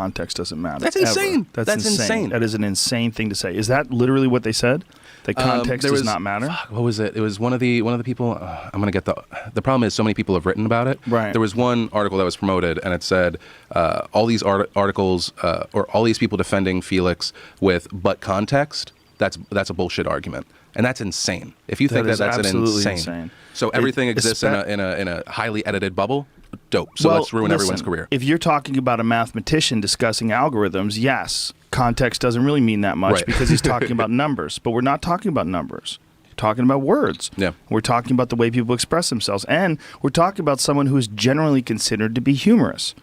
context doesn't matter. That's insane. Ever. That's insane. That is an insane thing to say. Is that literally what they said? That context does not matter? What was it? It was one of the people. I'm gonna get the problem is so many people have written about it. Right. There was one article that was promoted, and it said all these articles or all these people defending Felix with but context. That's a bullshit argument, and that's insane. If you think that's insane. So everything exists in a highly edited bubble. Dope. So let's ruin everyone's career. If you're talking about a mathematician discussing algorithms, yes, context doesn't really mean that much because he's talking about numbers. But we're not talking about numbers. We're talking about words. Yeah. We're talking about the way people express themselves. And we're talking about someone who is generally considered to be humorous.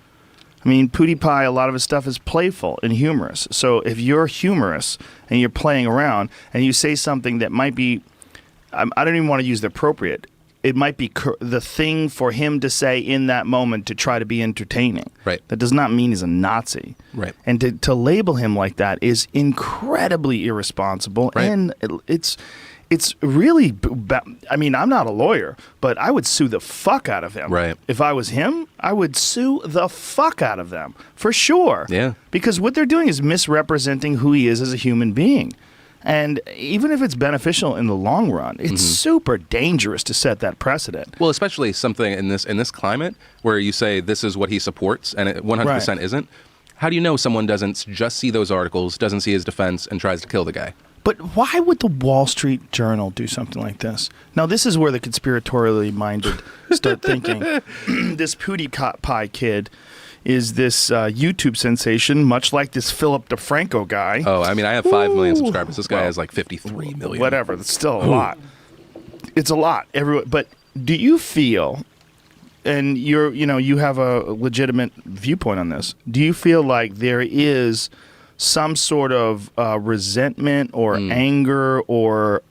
I mean, PewDiePie, a lot of his stuff is playful and humorous. So if you're humorous and you're playing around and you say something that might be, I don't even want to use the appropriate, it might be the thing for him to say in that moment to try to be entertaining. Right. That does not mean he's a Nazi. Right. And to label him like that is incredibly irresponsible. Right. And it's really, I mean, I'm not a lawyer, but I would sue the fuck out of him. Right. If I was him, I would sue the fuck out of them, for sure. Yeah. Because what they're doing is misrepresenting who he is as a human being. And even if it's beneficial in the long run, it's super dangerous to set that precedent. Well, especially something in this climate where you say this is what he supports and it 100% isn't. How do you know someone doesn't just see those articles, doesn't see his defense, and tries to kill the guy? But why would the Wall Street Journal do something like this? Now, this is where the conspiratorially minded start thinking. This PewDiePie kid is this YouTube sensation, much like this Philip DeFranco guy. Oh, I mean, I have 5 million subscribers. This guy has like 53 million. Whatever. That's still a lot. It's a lot. But do you feel, and you have a legitimate viewpoint on this, do you feel like there is some sort of resentment or anger or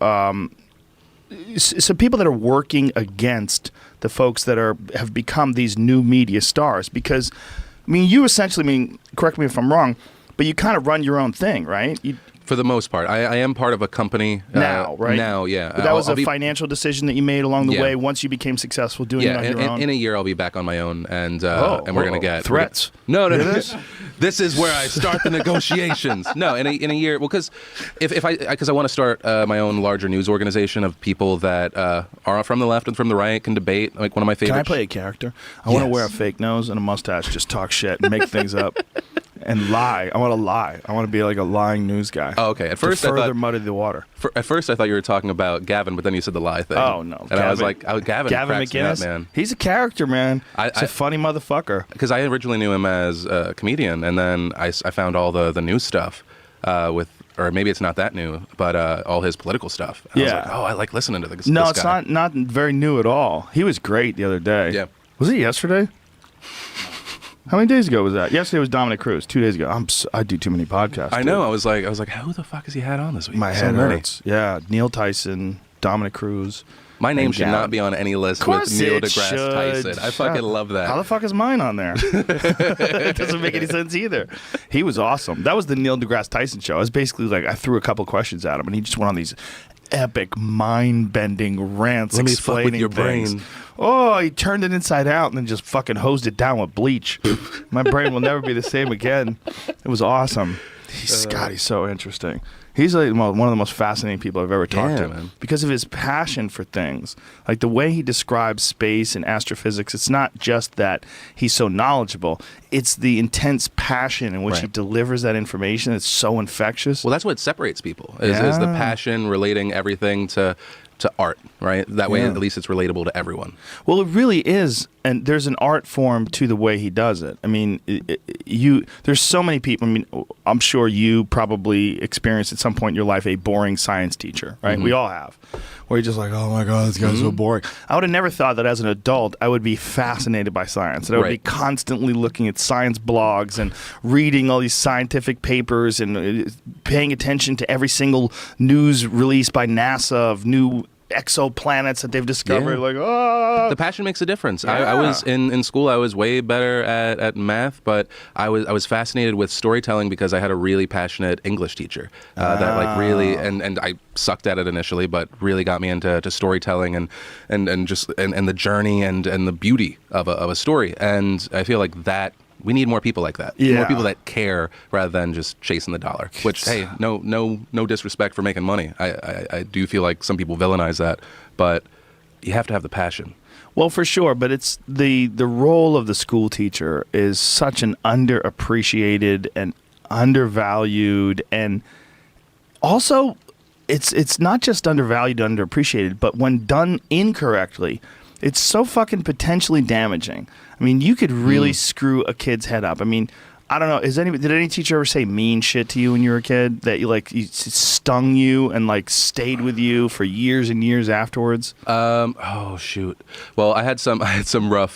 so people that are working against the folks that have become these new media stars? Because, I mean, you essentially, correct me if I'm wrong, but you kind of run your own thing, right? For the most part. I am part of a company. Now, right? Now, yeah. But that was a financial decision that you made along the way once you became successful doing it on your own? In a year I'll be back on my own, and we're going to get... Threats. No. This is where I start the negotiations. No, in a year... Well, because I want to start my own larger news organization of people that are from the left and from the right, can debate. Like one of my favorite... Can I play a character? I want to wear a fake nose and a mustache, just talk shit and make things up. And lie. I want to lie. I want to be like a lying news guy. Oh, okay. At first, to further I thought, muddy the water. At first, I thought you were talking about Gavin, but then you said the lie thing. Oh, no. And Gavin, I was like, Gavin cracks me up, man. He's a character, man. He's a funny motherfucker. Because I originally knew him as a comedian, and then I found all the news stuff or maybe it's not that new, but all his political stuff. And I was like, I like listening to this No, this it's guy. not very new at all. He was great the other day. Yeah. Was it yesterday? How many days ago was that? Yesterday was Dominic Cruz. 2 days ago. I do too many podcasts. I know. I was like, who the fuck has he had on this week? My head hurts. Yeah, Neil Tyson, Dominic Cruz. My name should not be on any list with Neil deGrasse Tyson. I fucking love that. How the fuck is mine on there? It doesn't make any sense either. He was awesome. That was the Neil deGrasse Tyson show. I was basically like, I threw a couple questions at him, and he just went on these epic, mind-bending rants. Let me explaining fuck with your things. brain. Oh, he turned it inside out and then just fucking hosed it down with bleach. My brain will never be the same again. It was awesome. He's so interesting. He's like one of the most fascinating people I've ever talked to, man. because of his passion for things. Like the way he describes space and astrophysics, it's not just that he's so knowledgeable. It's the intense passion in which he delivers that information. It's so infectious. Well, that's what separates people, is the passion relating everything to art, right? That way, at least it's relatable to everyone. Well, it really is, and there's an art form to the way he does it. I mean, there's so many people. I mean, I'm sure you probably experienced at some point in your life a boring science teacher, right? We all have, where you're just like, oh my God, this guy's so boring. I would have never thought that as an adult I would be fascinated by science. That I would be constantly looking at science blogs and reading all these scientific papers and paying attention to every single news release by NASA of new exoplanets that they've discovered. Like, the passion makes a difference. I was in school, I was way better at math, but I was fascinated with storytelling because I had a really passionate English teacher that like really, and I sucked at it initially, but really got me into storytelling and just the journey and the beauty of a story. And I feel like that We need more people like that. Yeah. More people that care rather than just chasing the dollar. Which, hey, no disrespect for making money. I do feel like some people villainize that, but you have to have the passion. Well, for sure, but it's the role of the school teacher is such an underappreciated and undervalued, and also it's not just undervalued, underappreciated, but when done incorrectly, it's so fucking potentially damaging. I mean, you could really screw a kid's head up. I mean, I don't know. Did any teacher ever say mean shit to you when you were a kid that stung you and like stayed with you for years and years afterwards? Oh shoot. Well, I had some rough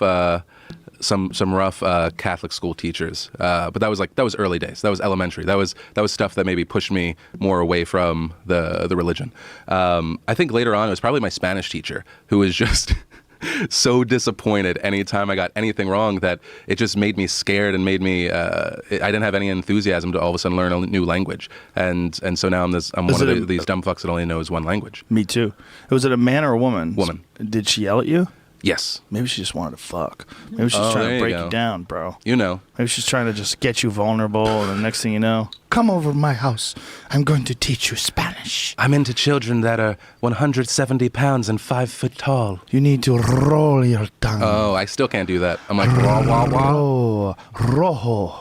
Catholic school teachers, but that was early days. That was elementary. That was stuff that maybe pushed me more away from the religion. I think later on it was probably my Spanish teacher who was just so disappointed anytime I got anything wrong that it just made me scared and made me I didn't have any enthusiasm to all of a sudden learn a new language, and so now I'm one of these dumb fucks that only knows one language. Me too. Was it a man or a woman? Woman. Did she yell at you? Yes. Maybe she just wanted to fuck. Maybe she's trying to break you down, bro. You know. Maybe she's trying to just get you vulnerable, and the next thing you know, come over to my house. I'm going to teach you Spanish. I'm into children that are 170 pounds and 5 foot tall. You need to roll your tongue. Oh, I still can't do that. I'm like, wah, wah, wah. Rojo.